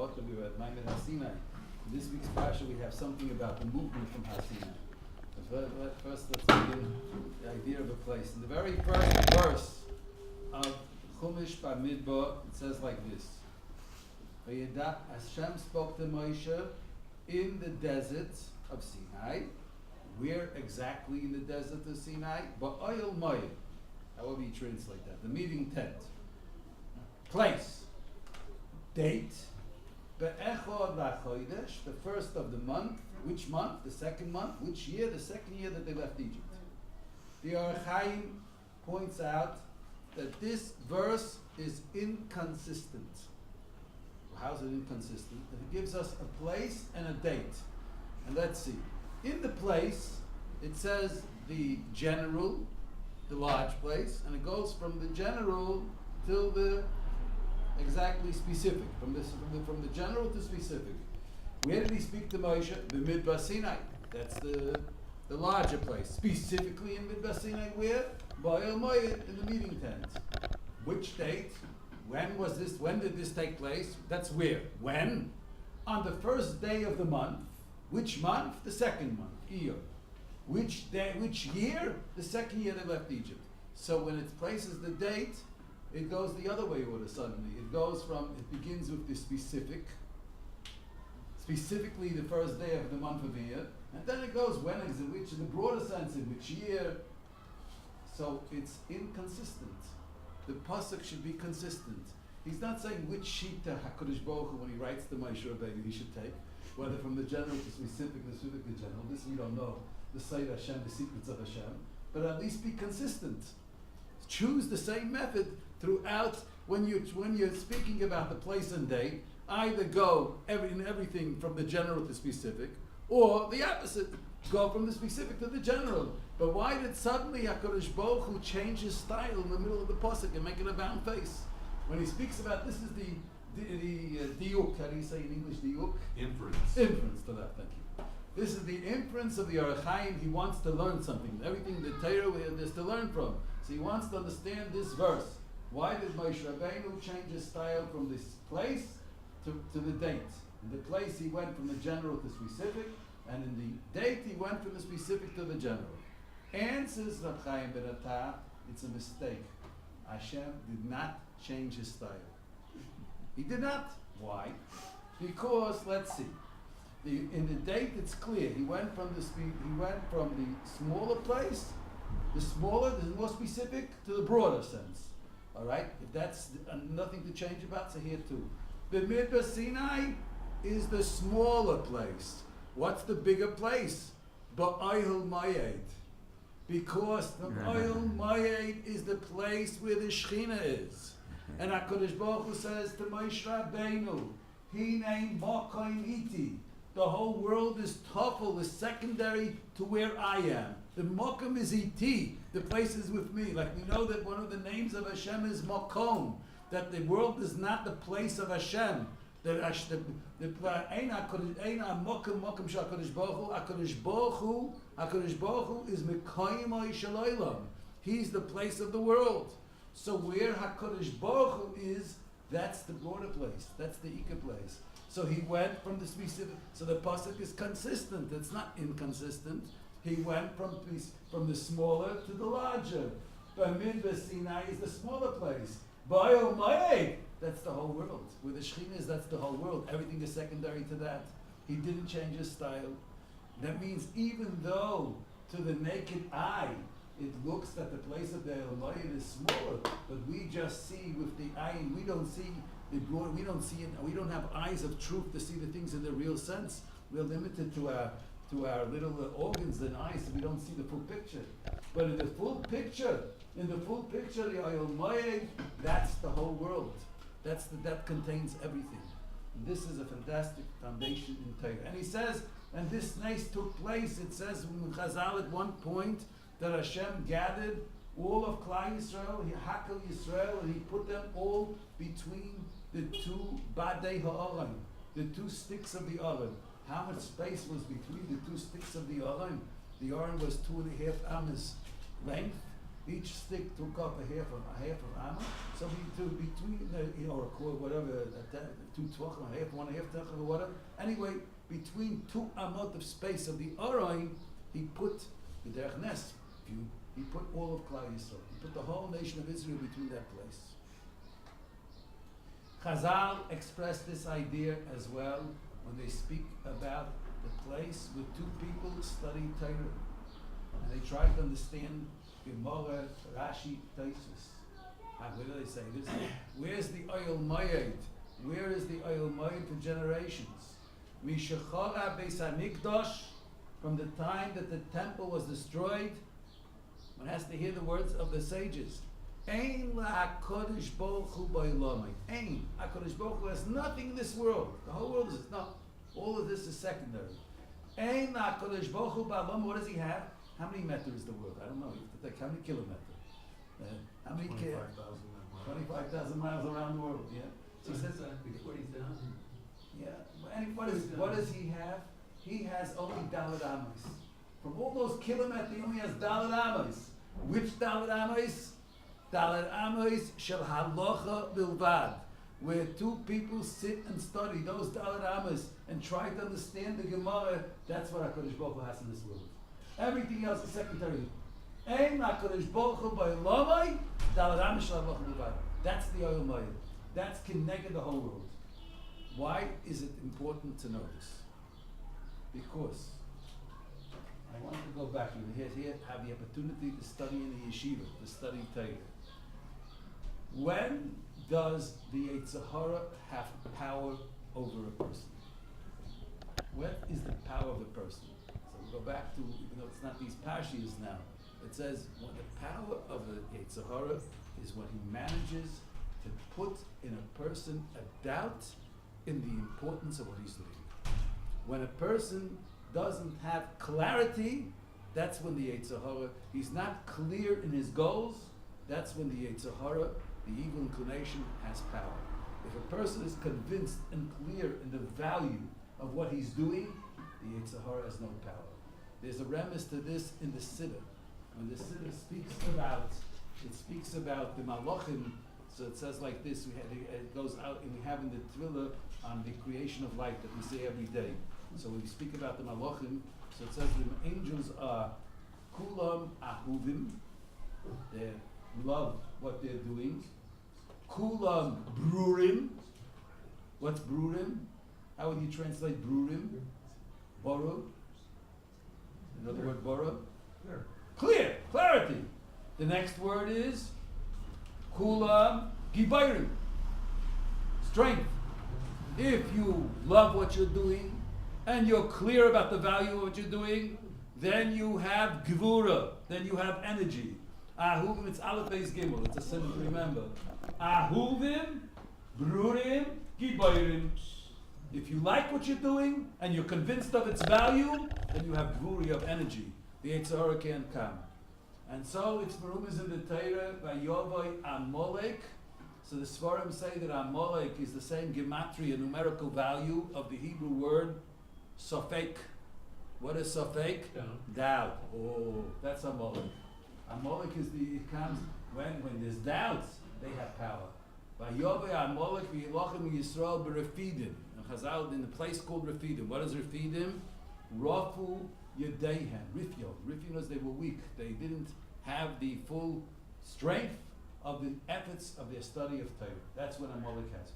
Bottle, we were at Maimed HaSinai. In this week's Parsha, we have something about the movement from HaSinai. First, let's begin the idea of a place. In the very first verse of Chumash Bamidbar, it says like this: Hashem spoke to Moshe in the desert of Sinai. Where exactly in the desert of Sinai? Ba'oil Moed. However you translate that. The meeting tent. Place. Date. Be'echod la'chodesh. The first of the month. Which month? The second month. Which year? The second year that they left Egypt. The Or Chaim points out that this verse is inconsistent. How is it inconsistent? It gives us a place and a date. And let's see. In the place, it says the general, the large place, and it goes from the general till the exactly specific, from the general to specific. Where did he speak to Moshe? The Midbar Sinai. That's the larger place. Specifically in Midbar Sinai, where? Ba'el Moed, in the meeting tent. Which date? When was this? When did this take place? That's where. When? On the first day of the month. Which month? The second month. Iyar. Which day? Which year? The second year they left Egypt. So when it places the date, it goes the other way order suddenly. It goes from, it begins with the specific, specifically the first day of the month of the year, and then it goes when is it, which in the broader sense, in which year. So it's inconsistent. The pasuk should be consistent. He's not saying which shita HaKadosh Baruch Hu, when he writes the Moshe Rabbeinu, he should take, whether from the general to specific, the specific to general. This we don't know. The Sayyid Hashem, the secrets of Hashem, but at least be consistent. Choose the same method throughout when you're speaking about the place and date. Either go in everything from the general to specific, or the opposite, go from the specific to the general. But why did suddenly HaKadosh Baruch Hu change his style in the middle of the pasuk and make it a bound face? When he speaks about this is the diuk, how do you say in English diuk? Inference. Inference to that, thank you. This is the inference of the Or Chaim. He wants to learn something. Everything the Torah is to learn from. So he wants to understand this verse. Why did Moshe Rabbeinu change his style from this place to the date? In the place he went from the general to specific, and in the date he went from the specific to the general. Answers Rav Chaim ben Attah, it's a mistake. Hashem did not change his style. He did not. Why? Because let's see. In the date, it's clear. He went from the smaller place, the more specific, to the broader sense. All right. If that's nothing to change about, so here too. The Midbar Sinai is the smaller place. What's the bigger place? Ba'oil Moed. Because the Ba'oil Moed is the place where the Shechina is. And HaKadosh Baruch Hu says to Moshe Rabbeinu, Hinei Makom Iti. The whole world is tafel, is secondary to where I am. The Makom is Iti. The place is with me. Like we know that one of the names of Hashem is Makom. That the world is not the place of Hashem. That HaKadosh Baruch Hu is Mekayim Shalaylam. He's the place of the world. So where HaKadosh Baruch Hu is, that's the broader place. That's the Ika place. So he went from the specific. So the pasuk is consistent. It's not inconsistent. He went from the smaller to the larger. But Midbar Sinai is the smaller place. Ba'oil Moed, that's the whole world. Where the Shechina is, that's the whole world. Everything is secondary to that. He didn't change his style. That means even though to the naked eye it looks that the place of the Elomayim is smaller, but we just see with the eye, we don't see it. We don't see it. We don't have eyes of truth to see the things in their real sense. We're limited to our little organs and eyes, so we don't see the full picture. But in the full picture, the Elomayim, that's the whole world. That contains everything. And this is a fantastic foundation in Torah. And he says, and this nice took place. It says in Chazal at one point that Hashem gathered all of Klal Yisrael, he Hakel Yisrael, and he put them all between the two Badei Ha'aron, the two sticks of the Aron. How much space was between the two sticks of the Aron? The Aron was 2.5 amas length, Each stick took up a half of amma. So between or a quarter, whatever, two tvachim, half, 1.5 tvachim, or whatever. Anyway, between 2 amot of space of the Aroin, he put the Derech Nes view. He put all of Klal Yisrael. He put the whole nation of Israel between that place. Chazal expressed this idea as well when they speak about the place where 2 people study Torah and they try to understand Gemara, Rashi, Tosfos. And what do they say? Where's the oil mayed? Where is the oil mayed for generations? Mishachara Beis Hamikdash, from the time that the temple was destroyed, one has to hear the words of the sages. Ein la'HaKadosh Baruch Hu ba'olamai. Ein. HaKadosh Baruch Hu has nothing in this world. The whole world is not. All of this is secondary. Ein la'HaKadosh Baruch Hu ba'olamai. What does he have? How many meters is the world? I don't know. You have to think. How many kilometers? How many 25,000 miles around the world. Yeah. So he says 40,000. Yeah. And what does he have? He has only Daled Amos. From all those kilometers, he only has Daled Amos. Which Daled Amos? Daled Amos shel halacha bilvad, where 2 people sit and study those Daled Amos and try to understand the Gemara. That's what HaKadosh Baruch Hu has in this world. Everything else is secondary. Ein HaKadosh Baruch Hu ba'olamai, Daled Amos shel halacha bilvad. That's the oil mayim. That's connected the whole world. Why is it important to know this? Because I want to go back. You here have the opportunity to study in the yeshiva, to study Torah. When does the Yetzer Hara have power over a person? What is the power of a person? So we go back to, even though it's not these parshas now, it says what the power of the Yetzer Hara is when he manages to put in a person a doubt in the importance of what he's doing. When a person doesn't have clarity, that's when the Yetzer Hara, he's not clear in his goals, that's when the Yetzer Hara, the evil inclination, has power. If a person is convinced and clear in the value of what he's doing, the Yetzer Hara has no power. There's a remiss to this in the Siddur. When the Siddur speaks about the Malachim, so it says like this, it goes out, and we have in the Tefillah on the creation of light that we say every day. So when we speak about the Malachim, so it says the angels are Kulam Ahuvim, they love what they're doing. Kulam Brurim. What's Brurim? How would you translate Brurim? Boro? Another word, Boro? Clear, clarity. The next word is Kulam Gibayrim, strength. If you love what you're doing and you're clear about the value of what you're doing, then you have Gevura, then you have energy. Ahuvim, it's Aleph Beis Gimel, it's a symbol to remember. Ahuvim, Brurim, Gibayrim. If you like what you're doing and you're convinced of its value, then you have Gevura, you have energy. The Yetzer Hara can't come. And so it's Merumas in the Torah by Yovai Amalek. So the Svarim say that Amalek is the same gematria, numerical value of the Hebrew word Sofek. What is Sofek? Doubt. Oh, that's Amalek. Amalek is it comes when there's doubts, they have power. By Yovai Amalek v'yilachim Yisrael b'Refidim. Chazal in a place called Refidim. What is Refidim? Rafu Yedeihem. Rifyon. Rifyon is they were weak. They didn't have the full strength of the efforts of their study of Torah. That's what Amalek has.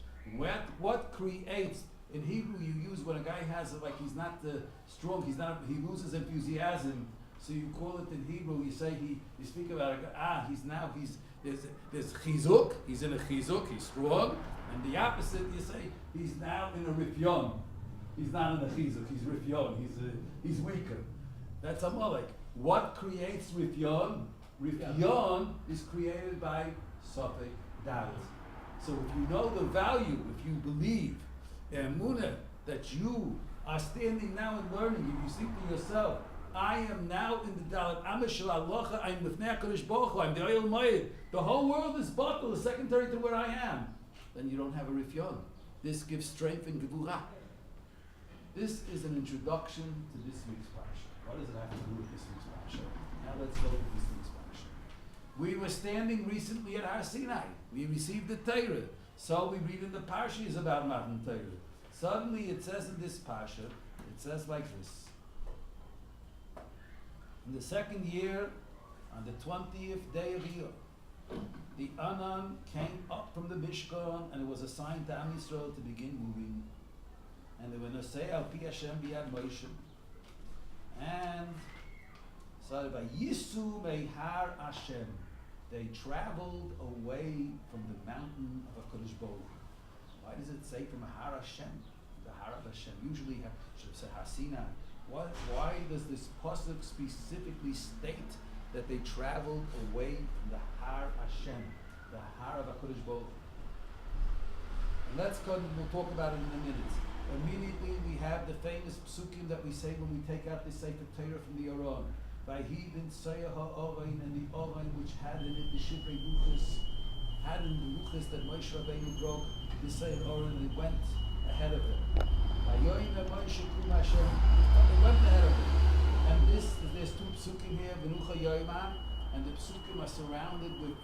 What creates, in Hebrew you use when a guy has he's not strong, he loses enthusiasm, so you call it in Hebrew, you speak about there's chizuk, he's in a chizuk, he's strong, and the opposite, you say, he's now in a rifyon. He's not in a chizuk, he's rifyon, he's weaker. That's Amalek. What creates rifyon? Rifyon is created by Sofek, doubt. So if you know the value, if you believe, emunah, that you are standing now and learning, if you think to yourself, I am now in the Dalet Amos Shel Halacha, I'm with HaKadosh Baruch Hu, I'm the Oyel Moed, the whole world is batal, is secondary to where I am, then you don't have a rifyon. This gives strength and gevurah. This is an introduction to this week's parasha. What does it have to do with this week's parasha? Now let's go to this week's parasha. We were standing recently at Har Sinai. We received the Torah. So we read in the Parshas about Matan Torah. Suddenly it says in this Parsha, it says like this. In the second year, on the 20th day of Iyar, the Anan came up from the Mishkan, and it was assigned to Am Yisrael to begin moving. And they were Nosei al Pi Hashem biyad Moshe. And so by Yisu Mehar Hashem, they traveled away from the mountain of HaKadosh Baruch Hu. Why does it say from Har Hashem, the Har of Hashem? Usually it should have said Har Sinai. Why does this pasuk specifically state that they traveled away from the Har Hashem, the Har of HaKadosh Baruch Hu? And we'll talk about it in a minute. Immediately we have the famous psukim that we say when we take out the Sefer Torah from the Aron. Vayhi bin Soya ha'orain, and the Orain which had in it the Shivrei Luchos, had in the Luchos that Moshe Rabbeinu broke, the Sefer Orain, and it went ahead of it. Vayoyin Moshe kum Hashem, it went ahead of it. And there's two psukim here, Venucha Yoima, and the psukim are surrounded with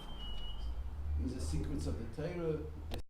these are secrets of the Torah.